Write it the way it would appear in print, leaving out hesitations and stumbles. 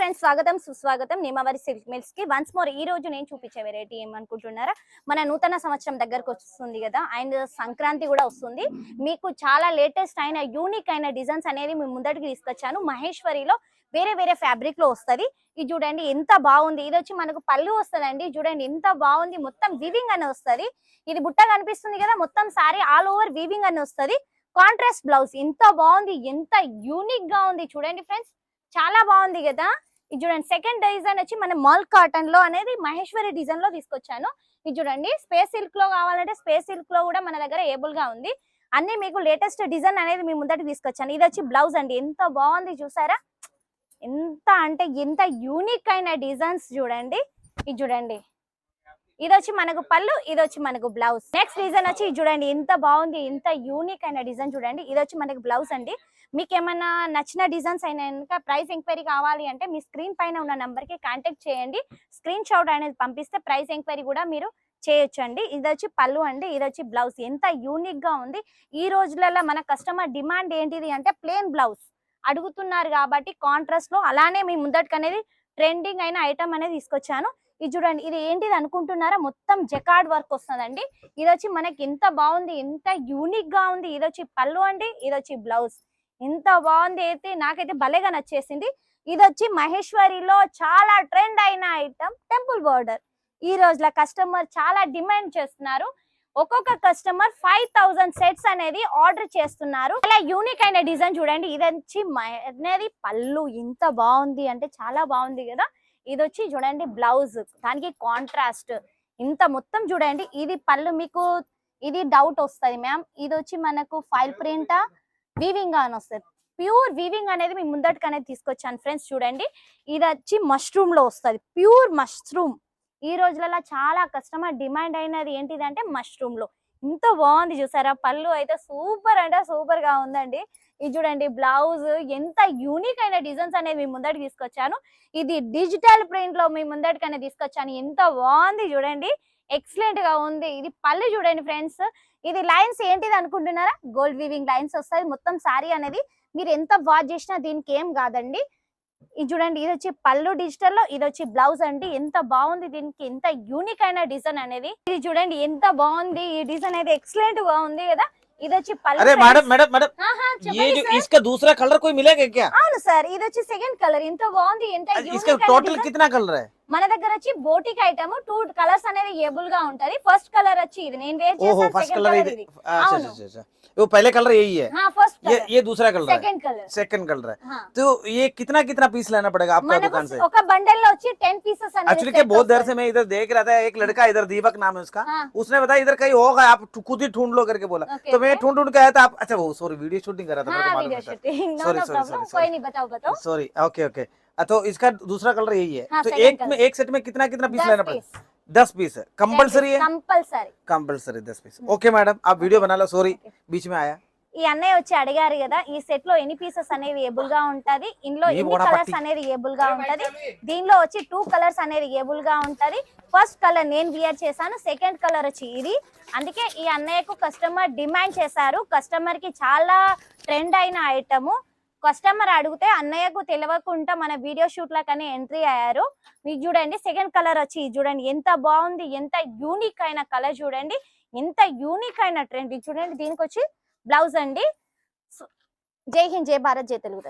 Friends, స్వాగతం సుస్వాగతం నిమవరి silk mills కి. వన్స్ మోర్ ఈ రోజు నేను చూపించే వెరైటీ ఏమనుకుంటున్నారా, మన నూతన సంవత్సరం దగ్గరకు వస్తుంది కదా, అండ్ సంక్రాంతి కూడా వస్తుంది. మీకు చాలా లేటెస్ట్ అయిన యూనిక్ అయిన డిజైన్స్ అనేది మీ ముందటికి తీసుకొచ్చాను. మహేశ్వరిలో వేరే వేరే ఫ్యాబ్రిక్ లో వస్తుంది. ఇది చూడండి ఎంత బాగుంది. ఇది వచ్చి మనకు పళ్ళు వస్తుందండి. చూడండి ఎంత బాగుంది. మొత్తం వీవింగ్ అని వస్తుంది. ఇది బుట్ట కనిపిస్తుంది కదా, మొత్తం సారీ ఆల్ ఓవర్ వీవింగ్ అని వస్తుంది. కాంట్రాస్ట్ బ్లౌజ్ ఎంత బాగుంది, ఎంత యూనిక్ గా ఉంది. చూడండి ఫ్రెండ్స్, చాలా బాగుంది కదా. ఇది చూడండి, సెకండ్ డిజైన్ వచ్చి మన మాల్ కాటన్ లో అనేది మహేశ్వరి డిజైన్ లో తీసుకొచ్చాను. ఇది చూడండి, స్పేస్ సిల్క్ లో కావాలంటే స్పేస్ సిల్క్ లో కూడా మన దగ్గర ఏబుల్ గా ఉంది. అన్ని మీకు లేటెస్ట్ డిజైన్ అనేది మీ ముందటి తీసుకొచ్చాను. ఇది వచ్చి బ్లౌజ్ అండి. ఎంత బాగుంది చూసారా, ఎంత అంటే ఎంత యూనిక్ అయిన డిజైన్స్. చూడండి, ఇది చూడండి, ఇది వచ్చి మనకు పళ్ళు, ఇది వచ్చి మనకు బ్లౌజ్. నెక్స్ట్ డిజైన్ వచ్చి చూడండి ఎంత బాగుంది, ఎంత యూనిక్ అయిన డిజైన్. చూడండి, ఇది వచ్చి మనకు బ్లౌజ్ అండి. మీకు ఏమైనా నచ్చిన డిజైన్స్ అయినా ఇంకా ప్రైస్ ఎంక్వైరీ కావాలి అంటే మీ స్క్రీన్ పైన ఉన్న నంబర్ కి కాంటాక్ట్ చేయండి. స్క్రీన్ షాట్ అనేది పంపిస్తే ప్రైస్ ఎంక్వైరీ కూడా మీరు చేయొచ్చండి. ఇది వచ్చి పళ్ళు అండి, ఇది వచ్చి బ్లౌజ్. ఎంత యూనిక్ గా ఉంది. ఈ రోజులలో మన కస్టమర్ డిమాండ్ ఏంటిది అంటే ప్లేన్ బ్లౌజ్ అడుగుతున్నారు కాబట్టి కాంట్రాస్ట్ లో అలానే మీ ముందటికి అనేది ట్రెండింగ్ అయిన ఐటమ్ అనేది తీసుకొచ్చాను. ఇది చూడండి, ఇది ఏంటిది అనుకుంటున్నారా, మొత్తం జకార్డ్ వర్క్ వస్తుందండి. ఇది వచ్చి మనకి ఎంత బాగుంది, ఎంత యూనిక్ గా ఉంది. ఇది వచ్చి పళ్ళు అండి, ఇది వచ్చి బ్లౌజ్. ఎంత బాగుంది అయితే నాకైతే భలేగా నచ్చేసింది. ఇది వచ్చి మహేశ్వరిలో చాలా ట్రెండ్ అయిన ఐటమ్ టెంపుల్ బోర్డర్. ఈ రోజుల కస్టమర్ చాలా డిమాండ్ చేస్తున్నారు. ఒక్కొక్క కస్టమర్ 5000 సెట్స్ అనేది ఆర్డర్ చేస్తున్నారు. అలా యూనిక్ అయిన డిజైన్ చూడండి. ఇది వచ్చి అనేది పళ్ళు. ఎంత బాగుంది అంటే చాలా బాగుంది కదా. ఇది వచ్చి చూడండి బ్లౌజ్, దానికి కాంట్రాస్ట్. ఇంత మొత్తం చూడండి, ఇది పళ్ళు. మీకు ఇది డౌట్ వస్తుంది మ్యామ్, ఇది వచ్చి మనకు ఫైల్ ప్రింటా వీవింగ్ అని వస్తుంది. ప్యూర్ వీవింగ్ అనేది మీ ముందటికి అనేది తీసుకొచ్చాను ఫ్రెండ్స్. చూడండి, ఇది వచ్చి మష్రూమ్ లో వస్తుంది, ప్యూర్ మష్రూమ్. ఈ రోజులలో చాలా కస్టమర్ డిమాండ్ అయినది ఏంటిదంటే మష్రూమ్ లో. ఇంత బాగుంది చూసారా. పళ్ళు అయితే సూపర్ అంటే సూపర్ గా ఉందండి. ఇది చూడండి బ్లౌజ్. ఎంత యూనిక్ అయిన డిజైన్స్ అనేది మీ ముందటికి తీసుకొచ్చాను. ఇది డిజిటల్ ప్రింట్ లో మీ ముందటికి అనేది తీసుకొచ్చాను. ఎంత బాగుంది చూడండి, ఎక్సలెంట్ గా ఉంది. ఇది పళ్ళు చూడండి ఫ్రెండ్స్. ఇది లైన్స్ ఏంటిది అనుకుంటున్నారా, గోల్డ్ వీవింగ్ లైన్స్ వస్తాయి మొత్తం సారీ అనేది. మీరు ఎంత వాచ్ చేసినా దీనికి ఏం కాదండి. ఇది చూడండి, ఇది వచ్చి పళ్ళు డిజిటల్ లో, ఇది వచ్చి బ్లౌజ్ అండి. ఎంత బాగుంది, దీనికి ఎంత యూనిక్ అయిన డిజైన్ అనేది. ఇది చూడండి ఎంత బాగుంది. ఈ డిజైన్ అయితే ఎక్సలెంట్ గా ఉంది కదా. ఇది వచ్చి పళ్ళు. अरे मैडम मैडम मैडम ये जो इसका दूसरा कलर कोई मिलेगा क्या? అవును సార్, ఇది వచ్చి సెకండ్ కలర్. ఎంత బాగుంది, ఎంత इसका टोटल कितना कलर है? మన దగ్గర వచ్చి బోటిక్ ఐటమ్ 2 కలర్స్ అనేది ఏబుల్ గా ఉంటది. ఫస్ట్ కలర్ వచ్చి ఇది నేను వేర్ చేశాను. फर्स्ट कलर अच्छा वो पहले कलर यही है। हां, फर्स्ट कलर ये दूसरा कलर है, सेकंड कलर है। तो ये कितना कितना पीस लेना पड़ेगा आपका दुकान से? ఒక బండల్ లో వచ్చి 10 పీసెస్ అనేది। एक्चुअली के बहुत देर से मैं इधर देख रहा था, एक लड़का इधर दीपक नाम है उसका, उसने बताया इधर कहीं होगा, आप खुद ही ढूंढ लो करके बोला। तो मैं ढूंढ ढूंढ के आया था। आप अच्छा वो सॉरी वीडियो शूटिंग कर रहा था, सॉरी कोई नहीं, बताओ सॉरी। ओके ओके, तो इसका दूसरा कलर यही है। तो एक सेट में कितना कितना पीस लेना पड़ेगा? 10 पीस है कंपलसरी है? Compulsory 10 piece. ओके मैडम, आप वीडियो बना लो, सॉरी बीच में आया। ఈ అన్నయ్య వచ్చి అడిగారు కదా, ఈ సెట్ లో ఎన్ని పీసెస్ అనేది ఏబుల్ గా ఉంటది, ఇందులో ఎన్ని కలర్స్ అనేది ఏబుల్ గా ఉంటది. దీనిలో వచ్చి 2 కలర్స్ అనేది ఏబుల్ గా ఉంటది. ఫస్ట్ కలర్ నేను వియర్ చేశాను, సెకండ్ కలర్ వచ్చి ఇది. అందుకే ఈ అన్నయ్యకు కస్టమర్ డిమాండ్ చేశారు. కస్టమర్ కి చాలా ట్రెండ్ అయిన ఐటమ్. కస్టమర్ అడిగితే అన్నయ్యకు తెలియకుండా మన వీడియో షూట్ లకనే ఎంట్రీ అయ్యారు. మీకు చూడండి సెకండ్ కలర్ వచ్చి చూడండి ఎంత బాగుంది, ఎంత యూనిక్ అయిన కలర్. చూడండి ఎంత యూనిక్ అయిన ట్రెండ్. చూడండి, దీనికి వచ్చి బ్లౌజ్ అండి. జై హింద్, జై భారత్, జై తెలుగు.